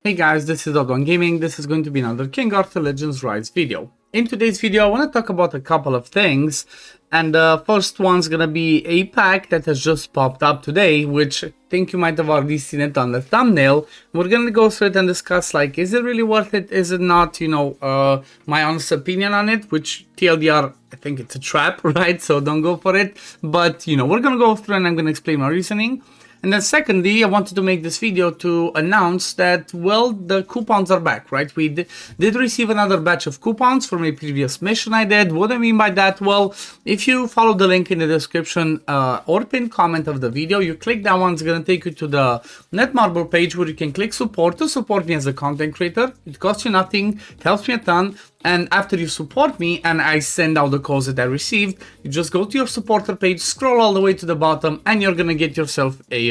Hey guys, this is Odd One Gaming. This is going to be another King Arthur Legends Rise video. In today's video, I want to talk about a couple of things. And the first one's gonna be a pack that has just popped up today, which I think you might have already seen it on the thumbnail. We're gonna go through it and discuss, like, is it really worth it? Is it not? My honest opinion on it, which TLDR, I think it's a trap, right? So don't go for it. But, we're gonna go through and I'm gonna explain my reasoning. And then secondly, I wanted to make this video to announce that, well, the coupons are back, right? We did receive another batch of coupons from a previous mission I did. What do I mean by that? Well, if you follow the link in the description or pinned comment of the video, you click that one, it's going to take you to the Netmarble page where you can click support to support me as a content creator. It costs you nothing, it helps me a ton. And after you support me and I send out the codes that I received, you just go to your supporter page, scroll all the way to the bottom, and you're gonna get yourself a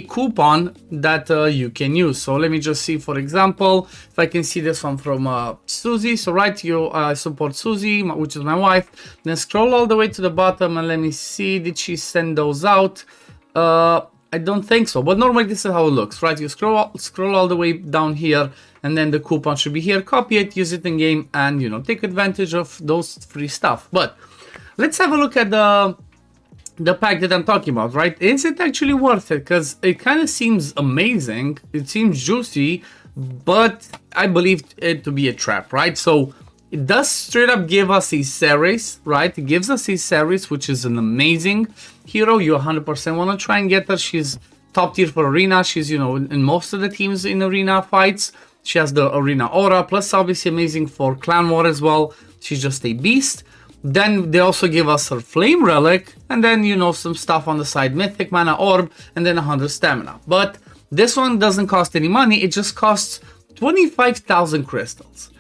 coupon that you can use. So let me just see, for example, if I can see this one from Susie. So right, you support Susie, which is my wife. Then scroll all the way to the bottom and let me see, did she send those out? I don't think so, but normally this is how it looks, right? You scroll all the way down here, and then the coupon should be here. Copy it, use it in game, and take advantage of those free stuff. But let's have a look at the pack that I'm talking about, right? Is it actually worth it? Because it kind of seems amazing, it seems juicy, but I believe it to be a trap, right? So it does straight up give us a Ceres, right? It gives us a Ceres, which is an amazing hero. You 100% want to try and get her. She's top tier for arena. She's, in most of the teams in arena fights. She has the arena aura, plus obviously amazing for clan war as well. She's just a beast. Then they also give us her flame relic, and then, some stuff on the side, mythic mana orb, and then 100 stamina. But this one doesn't cost any money. It just costs 25,000 crystals.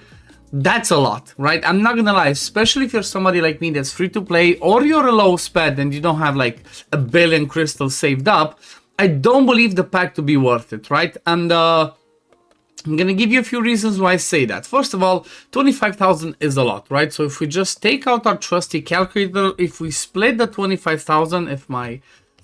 That's a lot, right? I'm not gonna lie, especially if you're somebody like me that's free to play, or you're a low spend and you don't have like a billion crystals saved up. I don't believe the pack to be worth it, right? And I'm gonna give you a few reasons why I say that. First of all, 25,000 is a lot, right? So if we just take out our trusty calculator, if we split the 25,000, if my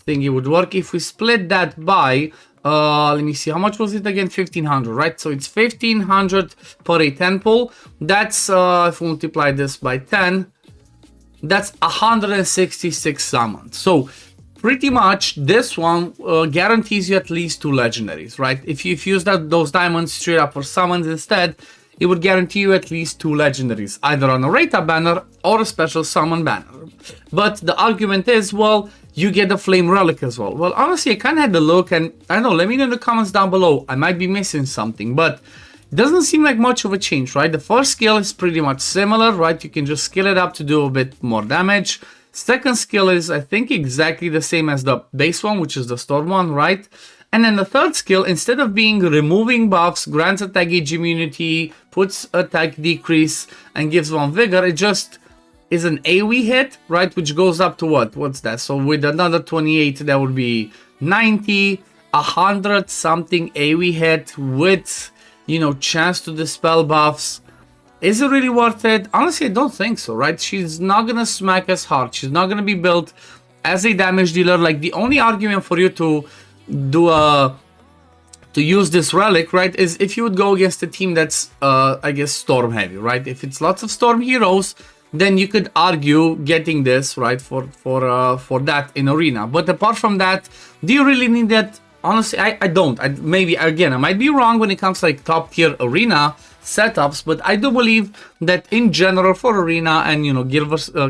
thingy would work, if we split that by let me see, how much was it again? 1500, right? So it's 1500 per a 10 pull. That's if we multiply this by 10, that's 166 summons. So pretty much this one guarantees you at least 2 legendaries, right? If you use those diamonds straight up for summons instead, it would guarantee you at least 2 legendaries, either on a Rata banner or a special summon banner. But the argument is, well, you get the flame relic as well. Well, honestly, I kind of had a look, and I don't know, let me know in the comments down below. I might be missing something, but it doesn't seem like much of a change, right? The first skill is pretty much similar, right? You can just skill it up to do a bit more damage. Second skill is, I think, exactly the same as the base one, which is the storm one, right? And then the third skill, instead of being removing buffs, grants attack gauge immunity, puts attack decrease, and gives 1 vigor, it just is an AoE hit, right? Which goes up to what? What's that? So with another 28, that would be 90, 100 something AoE hit with, chance to dispel buffs. Is it really worth it? Honestly, I don't think so, right? She's not gonna smack as hard. She's not gonna be built as a damage dealer. Like, the only argument for you to use this relic, right, is if you would go against a team that's I guess storm heavy, right? If it's lots of storm heroes, then you could argue getting this, right, for that in arena. But apart from that, do you really need that? Honestly, I don't. Maybe, again, I might be wrong when it comes to like top tier arena setups, but I do believe that in general for arena and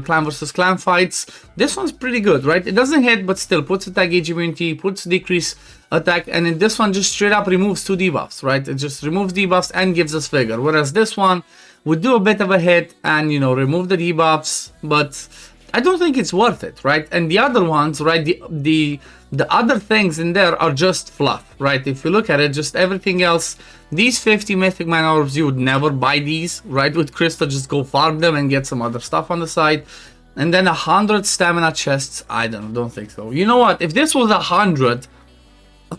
clan versus clan fights, this one's pretty good, right? It doesn't hit, but still puts attack gauge immunity, puts decrease attack, and in this one just straight up removes 2 debuffs, right? It just removes debuffs and gives us vigor, whereas this one would do a bit of a hit and remove the debuffs, but I don't think it's worth it, right? And the other ones, right, the other things in there are just fluff, right? If you look at it, just everything else, these 50 mythic mana orbs, you would never buy these, right? With crystal, just go farm them and get some other stuff on the side. And then 100 stamina chests, I don't think so. You know what? If this was 100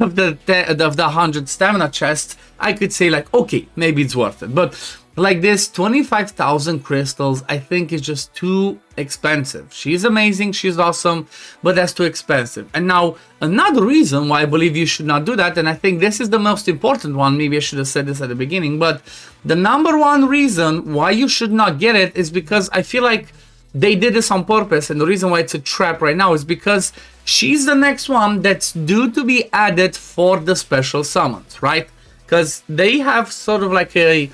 of the 100 stamina chests, I could say like, okay, maybe it's worth it. But like this, 25,000 crystals, I think is just too expensive. She's amazing, she's awesome, but that's too expensive. And now, another reason why I believe you should not do that, and I think this is the most important one, maybe I should have said this at the beginning, but the number one reason why you should not get it is because I feel like they did this on purpose, and the reason why it's a trap right now is because she's the next one that's due to be added for the special summons, right? Because they have sort of like a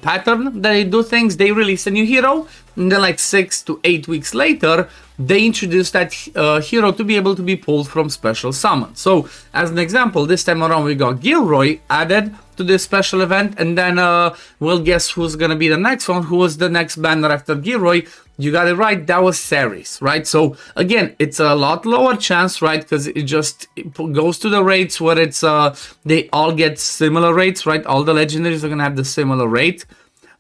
pattern that they do things. They release a new hero, and then like 6 to 8 weeks later, they introduce that hero to be able to be pulled from special summons. So, as an example, this time around we got Gilroy added to this special event, and then we'll guess who's gonna be the next one. Who was the next banner after Gilroy? You got it right, that was Ceres, right? So again, it's a lot lower chance, right? Because it goes to the rates where it's they all get similar rates, right? All the legendaries are gonna have the similar rate,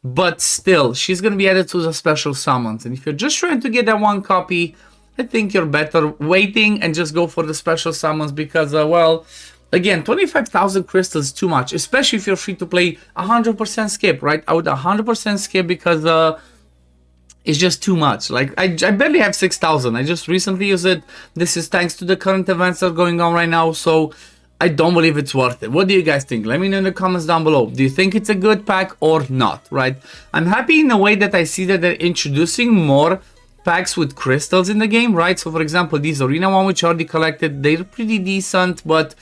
but still, she's gonna be added to the special summons. And if you're just trying to get that one copy, I think you're better waiting and just go for the special summons because, well, again, 25,000 crystals is too much, especially if you're free to play 100% skip, right? I would 100% skip because it's just too much. Like, I barely have 6,000. I just recently used it. This is thanks to the current events that are going on right now, so I don't believe it's worth it. What do you guys think? Let me know in the comments down below. Do you think it's a good pack or not, right? I'm happy in a way that I see that they're introducing more packs with crystals in the game, right? So, for example, these Arena one, which I already collected, they're pretty decent, but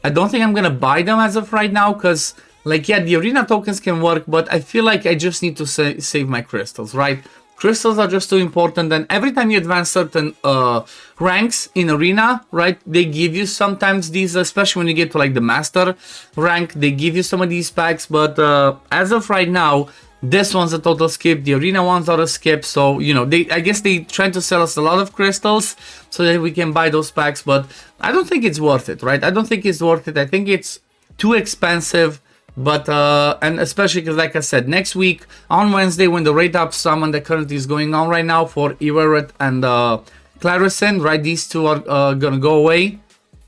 I don't think I'm gonna buy them as of right now because, like, yeah, the Arena tokens can work, but I feel like I just need to save my crystals, right? Crystals are just too important, and every time you advance certain ranks in Arena, right, they give you sometimes these, especially when you get to like the Master rank, they give you some of these packs, but as of right now, this one's a total skip, the Arena ones are a skip, so, you know, I guess they trying to sell us a lot of crystals so that we can buy those packs, but I don't think it's worth it, right? I don't think it's worth it. I think it's too expensive. But and especially because, like I said, next week on Wednesday, when the rate up summon that currently is going on right now for Iveret and Clarison, right, these two are gonna go away.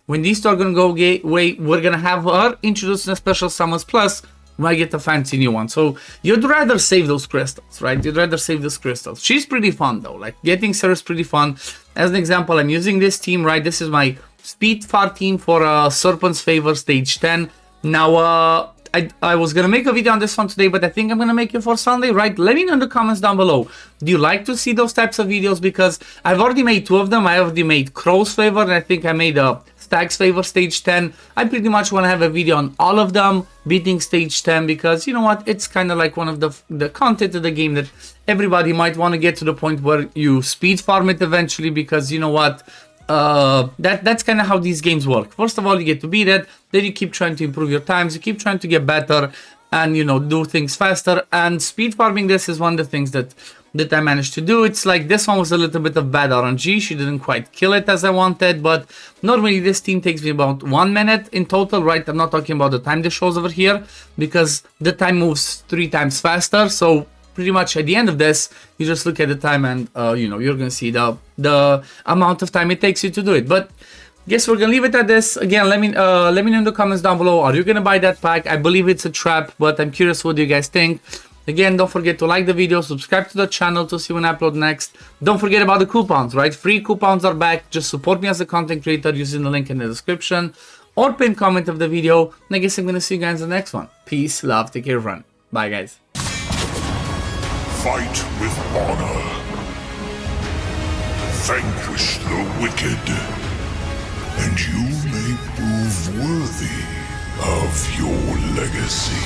When these two are gonna go away, we're gonna have her introducing a special summons, plus we might get a fancy new one. So you'd rather save those crystals, right? You'd rather save those crystals. She's pretty fun though, like getting Ceres pretty fun. As an example, I'm using this team, right? This is my speed far team for Serpent's Favor stage 10. Now I was gonna make a video on this one today, but I think I'm gonna make it for Sunday, right? Let me know in the comments down below. Do you like to see those types of videos? Because I've already made 2 of them. I already made Crow's Favor, and I think I made a Stag's Favor stage 10. I pretty much want to have a video on all of them beating stage 10 because, you know what, it's kind of like one of the content of the game that everybody might want to get to the point where you speed farm it eventually, because, you know what, that's kind of how these games work. First of all, you get to beat it, then you keep trying to improve your times, you keep trying to get better and, you know, do things faster. And speed farming this is one of the things that I managed to do. It's like this one was a little bit of bad RNG. She didn't quite kill it as I wanted, but normally this team takes me about 1 minute in total, right? I'm not talking about the time this shows over here because the time moves 3 times faster. So pretty much at the end of this, you just look at the time and, you know, you're going to see the amount of time it takes you to do it. But guess we're going to leave it at this. Again, let me know in the comments down below. Are you going to buy that pack? I believe it's a trap, but I'm curious what you guys think. Again, don't forget to like the video, subscribe to the channel to see when I upload next. Don't forget about the coupons, right? Free coupons are back. Just support me as a content creator using the link in the description or pinned comment of the video. And I guess I'm going to see you guys in the next one. Peace, love, take care, everyone. Bye, guys. Fight with honor. Vanquish the wicked. And you may prove worthy of your legacy.